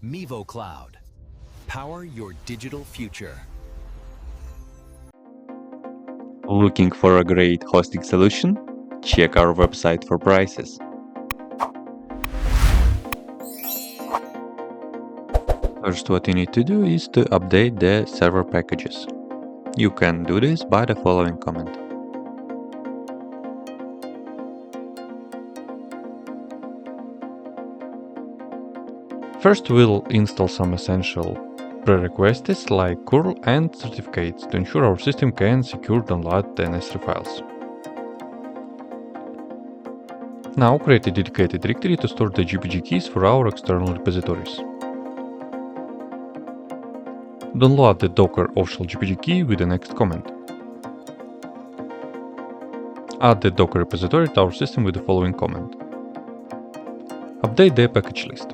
Mevo Cloud. Power your digital future. Looking for a great hosting solution? Check our website for prices. First, what you need to do is to update the server packages. You can do this by the following command. First, we'll install some essential prerequisites like curl and certificates to ensure our system can secure download the necessary files. Now create a dedicated directory to store the GPG keys for our external repositories. Download the Docker official GPG key with the next command. Add the Docker repository to our system with the following command. Update the package list.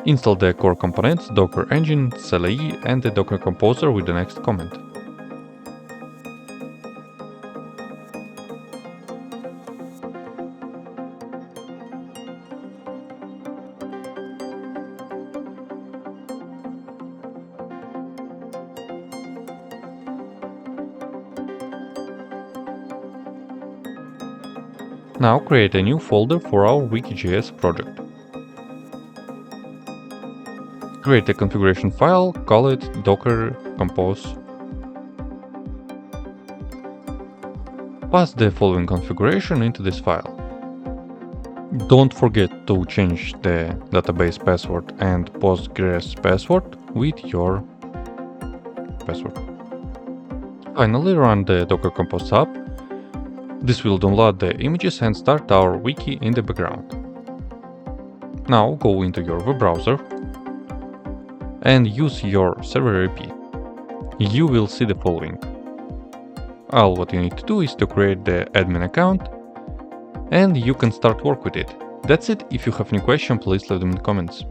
Install the core components, Docker Engine, CLI, and the Docker Composer with the next command. Now create a new folder for our Wiki.js project. Create a configuration file, call it docker-compose. Pass the following configuration into this file. Don't forget to change the database password and Postgres password with your password. Finally, run the docker-compose app. This will download the images and start our wiki in the background. Now go into your web browser and use your server IP. You will see the following. All what you need to do is to create the admin account and you can start work with it. That's it. If you have any question, please leave them in the comments.